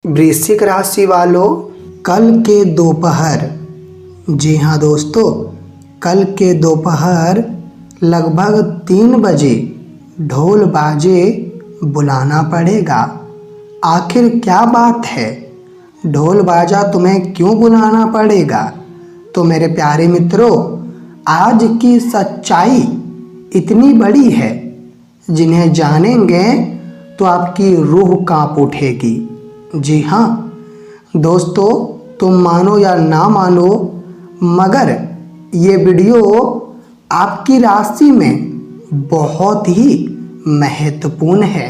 वृश्चिक राशि वालों, कल के दोपहर, जी हाँ दोस्तों, कल के दोपहर लगभग 3 बजे ढोल बाजे बुलाना पड़ेगा। आखिर क्या बात है, ढोल बाजा तुम्हें क्यों बुलाना पड़ेगा? तो मेरे प्यारे मित्रों, आज की सच्चाई इतनी बड़ी है, जिन्हें जानेंगे तो आपकी रूह कांप उठेगी। जी हाँ दोस्तों, तुम मानो या ना मानो, मगर ये वीडियो आपकी राशि में बहुत ही महत्वपूर्ण है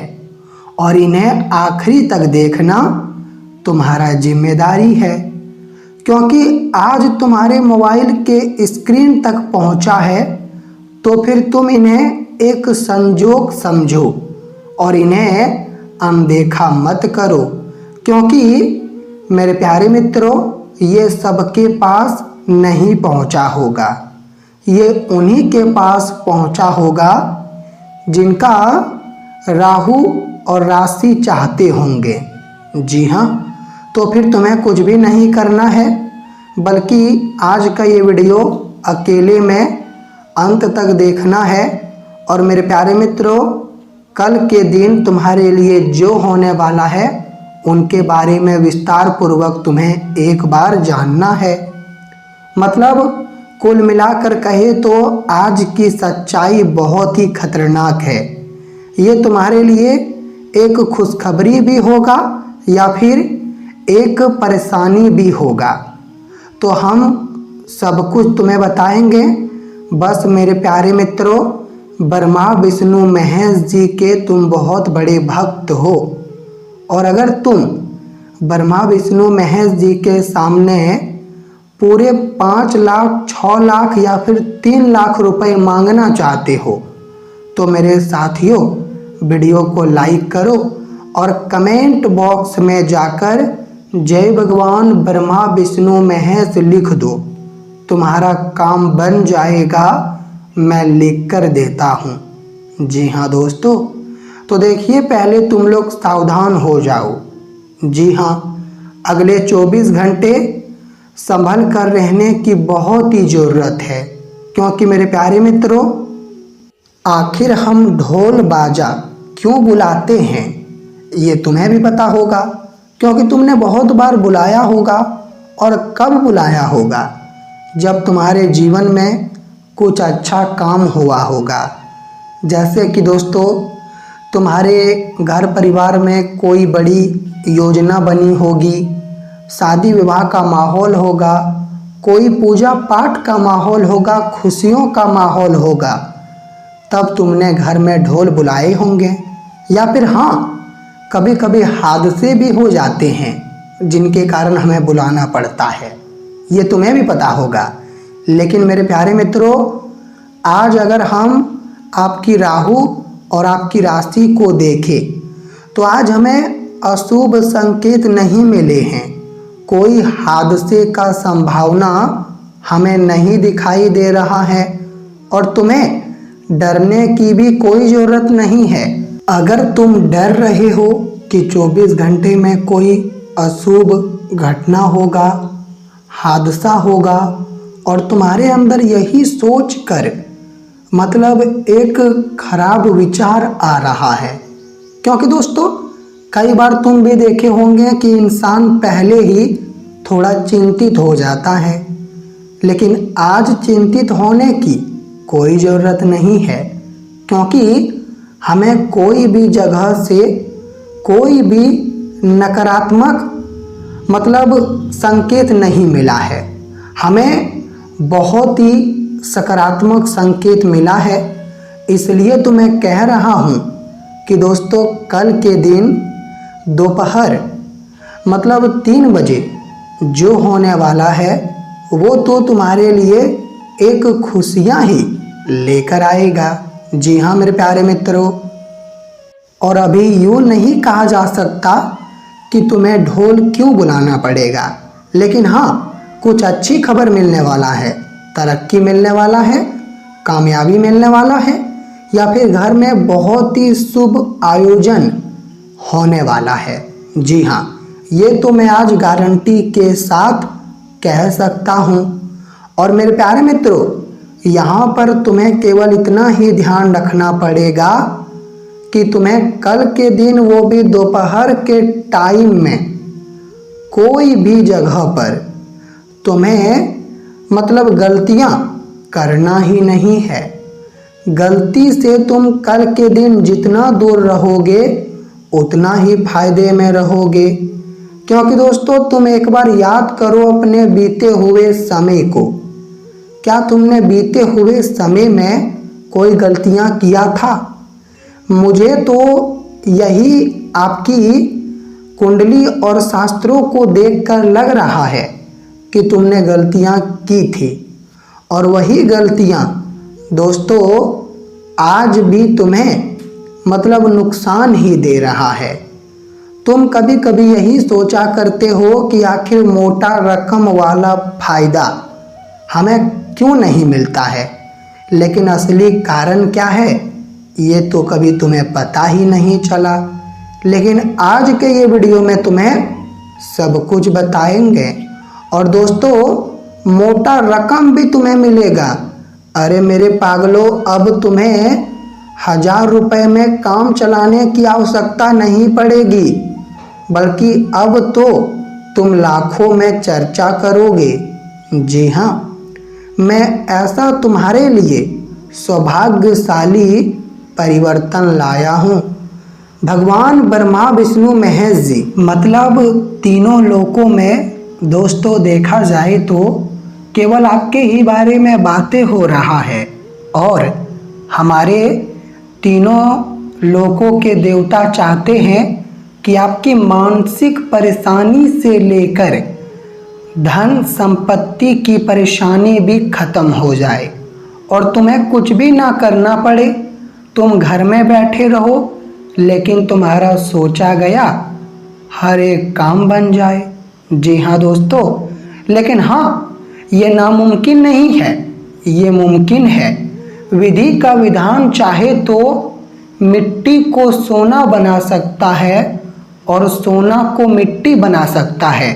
और इन्हें आखिरी तक देखना तुम्हारा जिम्मेदारी है, क्योंकि आज तुम्हारे मोबाइल के स्क्रीन तक पहुंचा है तो फिर तुम इन्हें एक संजोग समझो और इन्हें अनदेखा मत करो, क्योंकि मेरे प्यारे मित्रों, ये सबके पास नहीं पहुंचा होगा। ये उन्हीं के पास पहुंचा होगा जिनका राहु और राशि चाहते होंगे। जी हाँ, तो फिर तुम्हें कुछ भी नहीं करना है, बल्कि आज का ये वीडियो अकेले में अंत तक देखना है। और मेरे प्यारे मित्रों, कल के दिन तुम्हारे लिए जो होने वाला है उनके बारे में विस्तार पूर्वक तुम्हें एक बार जानना है। मतलब कुल मिलाकर कहे तो आज की सच्चाई बहुत ही खतरनाक है। ये तुम्हारे लिए एक खुशखबरी भी होगा या फिर एक परेशानी भी होगा, तो हम सब कुछ तुम्हें बताएंगे। बस मेरे प्यारे मित्रों, ब्रह्मा विष्णु महेश जी के तुम बहुत बड़े भक्त हो, और अगर तुम ब्रह्मा विष्णु महेश जी के सामने पूरे 5 लाख, 6 लाख या फिर 3 लाख रुपए मांगना चाहते हो, तो मेरे साथियों, वीडियो को लाइक करो और कमेंट बॉक्स में जाकर जय भगवान ब्रह्मा विष्णु महेश लिख दो। तुम्हारा काम बन जाएगा, मैं लिख कर देता हूँ। जी हाँ दोस्तों, तो देखिए, पहले तुम लोग सावधान हो जाओ। जी हाँ, अगले 24 घंटे संभल कर रहने की बहुत ही ज़रूरत है, क्योंकि मेरे प्यारे मित्रों, आखिर हम ढोल बाजा क्यों बुलाते हैं ये तुम्हें भी पता होगा, क्योंकि तुमने बहुत बार बुलाया होगा। और कब बुलाया होगा? जब तुम्हारे जीवन में कुछ अच्छा काम हुआ होगा। जैसे कि दोस्तों, तुम्हारे घर परिवार में कोई बड़ी योजना बनी होगी, शादी विवाह का माहौल होगा, कोई पूजा पाठ का माहौल होगा, खुशियों का माहौल होगा, तब तुमने घर में ढोल बुलाए होंगे। या फिर हाँ, कभी कभी हादसे भी हो जाते हैं जिनके कारण हमें बुलाना पड़ता है, ये तुम्हें भी पता होगा। लेकिन मेरे प्यारे मित्रों, आज अगर हम आपकी राहु और आपकी राशि को देखें तो आज हमें अशुभ संकेत नहीं मिले हैं। कोई हादसे का संभावना हमें नहीं दिखाई दे रहा है और तुम्हें डरने की भी कोई ज़रूरत नहीं है। अगर तुम डर रहे हो कि 24 घंटे में कोई अशुभ घटना होगा, हादसा होगा, और तुम्हारे अंदर यही सोच कर मतलब एक खराब विचार आ रहा है, क्योंकि दोस्तों कई बार तुम भी देखे होंगे कि इंसान पहले ही थोड़ा चिंतित हो जाता है, लेकिन आज चिंतित होने की कोई ज़रूरत नहीं है, क्योंकि हमें कोई भी जगह से कोई भी नकारात्मक मतलब संकेत नहीं मिला है। हमें बहुत ही सकारात्मक संकेत मिला है। इसलिए तो मैं कह रहा हूँ कि दोस्तों, कल के दिन दोपहर मतलब 3 बजे जो होने वाला है वो तो तुम्हारे लिए एक खुशियाँ ही लेकर आएगा। जी हाँ मेरे प्यारे मित्रों, और अभी यूँ नहीं कहा जा सकता कि तुम्हें ढोल क्यों बुलाना पड़ेगा, लेकिन हाँ, कुछ अच्छी खबर मिलने वाला है, तरक्की मिलने वाला है, कामयाबी मिलने वाला है, या फिर घर में बहुत ही शुभ आयोजन होने वाला है। जी हाँ, ये तो मैं आज गारंटी के साथ कह सकता हूँ। और मेरे प्यारे मित्रों, यहाँ पर तुम्हें केवल इतना ही ध्यान रखना पड़ेगा कि तुम्हें कल के दिन, वो भी दोपहर के टाइम में, कोई भी जगह पर तुम्हें मतलब गलतियाँ करना ही नहीं है। गलती से तुम कल के दिन जितना दूर रहोगे उतना ही फायदे में रहोगे। क्योंकि दोस्तों, तुम एक बार याद करो अपने बीते हुए समय को। क्या तुमने बीते हुए समय में कोई गलतियां किया था? मुझे तो यही आपकी कुंडली और शास्त्रों को देखकर लग रहा है कि तुमने गलतियां की थी। और वही गलतियां दोस्तों आज भी तुम्हें मतलब नुकसान ही दे रहा है। तुम कभी कभी यही सोचा करते हो कि आखिर मोटा रकम वाला फायदा हमें क्यों नहीं मिलता है, लेकिन असली कारण क्या है ये तो कभी तुम्हें पता ही नहीं चला। लेकिन आज के ये वीडियो में तुम्हें सब कुछ बताएंगे। और दोस्तों, मोटा रकम भी तुम्हें मिलेगा। अरे मेरे पागलों, अब तुम्हें 1000 रुपये में काम चलाने की आवश्यकता नहीं पड़ेगी, बल्कि अब तो तुम लाखों में चर्चा करोगे। जी हाँ, मैं ऐसा तुम्हारे लिए सौभाग्यशाली परिवर्तन लाया हूँ। भगवान ब्रह्मा विष्णु महेश जी, मतलब तीनों लोकों में दोस्तों देखा जाए तो केवल आपके ही बारे में बातें हो रहा है। और हमारे तीनों लोकों के देवता चाहते हैं कि आपकी मानसिक परेशानी से लेकर धन संपत्ति की परेशानी भी खत्म हो जाए और तुम्हें कुछ भी ना करना पड़े। तुम घर में बैठे रहो, लेकिन तुम्हारा सोचा गया हर एक काम बन जाए। जी हाँ दोस्तों, लेकिन हाँ, ये नामुमकिन नहीं है, ये मुमकिन है। विधि का विधान चाहे तो मिट्टी को सोना बना सकता है और सोना को मिट्टी बना सकता है।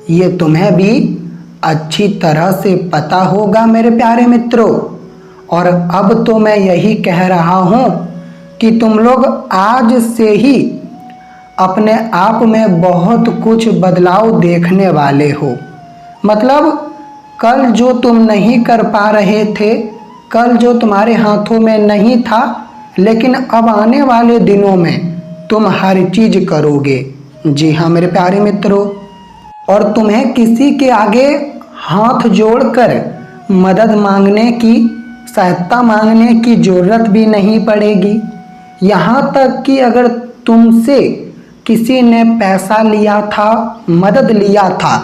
ये तुम्हें भी अच्छी तरह से पता होगा मेरे प्यारे मित्रों। और अब तो मैं यही कह रहा हूँ कि तुम लोग आज से ही अपने आप में बहुत कुछ बदलाव देखने वाले हो। मतलब कल जो तुम नहीं कर पा रहे थे, कल जो तुम्हारे हाथों में नहीं था, लेकिन अब आने वाले दिनों में तुम हर चीज़ करोगे। जी हाँ मेरे प्यारे मित्रों, और तुम्हें किसी के आगे हाथ जोड़कर मदद मांगने की, सहायता मांगने की ज़रूरत भी नहीं पड़ेगी। यहाँ तक कि अगर तुमसे किसी ने पैसा लिया था, मदद लिया था,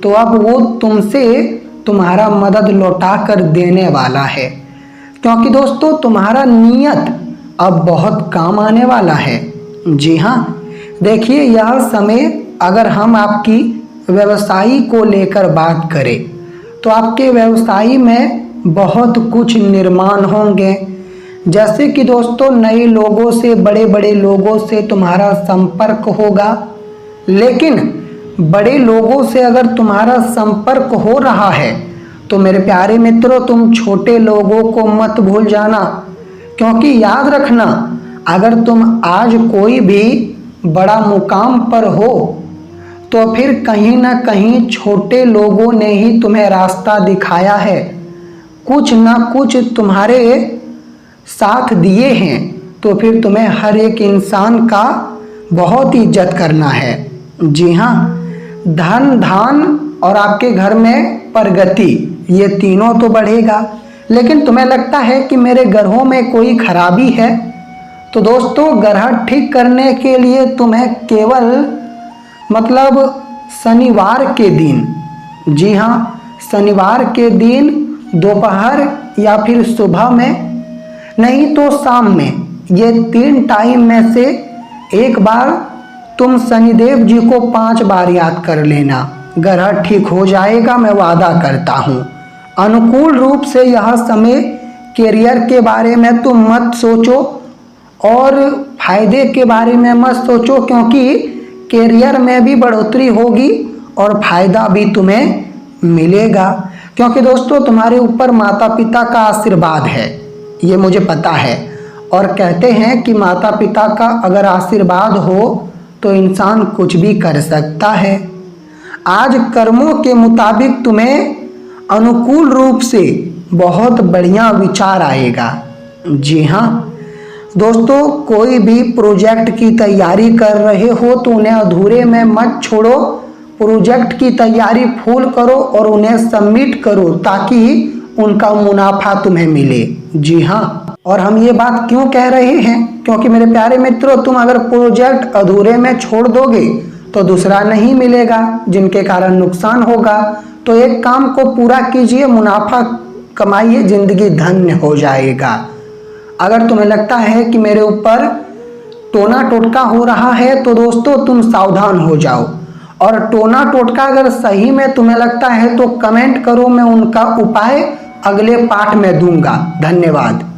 तो अब वो तुमसे तुम्हारा मदद लौटा कर देने वाला है। क्योंकि दोस्तों, तुम्हारा नियत अब बहुत काम आने वाला है। जी हाँ, देखिए यह समय अगर हम आपकी व्यवसाय को लेकर बात करें तो आपके व्यवसाय में बहुत कुछ निर्माण होंगे। जैसे कि दोस्तों, नए लोगों से, बड़े बड़े लोगों से तुम्हारा संपर्क होगा। लेकिन बड़े लोगों से अगर तुम्हारा संपर्क हो रहा है तो मेरे प्यारे मित्रों, तुम छोटे लोगों को मत भूल जाना। क्योंकि याद रखना, अगर तुम आज कोई भी बड़ा मुकाम पर हो तो फिर कहीं ना कहीं छोटे लोगों ने ही तुम्हें रास्ता दिखाया है, कुछ ना कुछ तुम्हारे साथ दिए हैं। तो फिर तुम्हें हर एक इंसान का बहुत इज्जत करना है। जी हाँ, धन, धान और आपके घर में प्रगति, ये तीनों तो बढ़ेगा। लेकिन तुम्हें लगता है कि मेरे ग्रहों में कोई खराबी है, तो दोस्तों ग्रह ठीक करने के लिए तुम्हें केवल मतलब शनिवार के दिन, जी हाँ शनिवार के दिन दोपहर या फिर सुबह में, नहीं तो शाम में, ये 3 टाइम में से एक बार तुम शनिदेव जी को 5 बार याद कर लेना। ग्रह ठीक हो जाएगा, मैं वादा करता हूँ। अनुकूल रूप से यह समय कैरियर के बारे में तुम मत सोचो और फायदे के बारे में मत सोचो, क्योंकि कैरियर में भी बढ़ोतरी होगी और फायदा भी तुम्हें मिलेगा, क्योंकि दोस्तों तुम्हारे ऊपर माता पिता का आशीर्वाद है, ये मुझे पता है। और कहते हैं कि माता पिता का अगर आशीर्वाद हो तो इंसान कुछ भी कर सकता है। आज कर्मों के मुताबिक तुम्हें अनुकूल रूप से बहुत बढ़िया विचार आएगा। जी हाँ दोस्तों, कोई भी प्रोजेक्ट की तैयारी कर रहे हो तो उन्हें अधूरे में मत छोड़ो, प्रोजेक्ट की तैयारी फुल करो और उन्हें सबमिट करो ताकि उनका मुनाफा तुम्हें मिले। जी हाँ, और हम ये बात क्यों कह रहे हैं, क्योंकि मेरे प्यारे मित्रों, तुम अगर प्रोजेक्ट अधूरे में छोड़ दोगे तो दूसरा नहीं मिलेगा, जिनके कारण नुकसान होगा। तो एक काम को पूरा कीजिए, मुनाफा कमाइए, जिंदगी धन्य हो जाएगा। अगर तुम्हें लगता है कि मेरे ऊपर टोना टोटका हो रहा है तो दोस्तों तुम सावधान हो जाओ, और टोना टोटका अगर सही में तुम्हें लगता है तो कमेंट करो, मैं उनका उपाय अगले पाठ में दूंगा। धन्यवाद।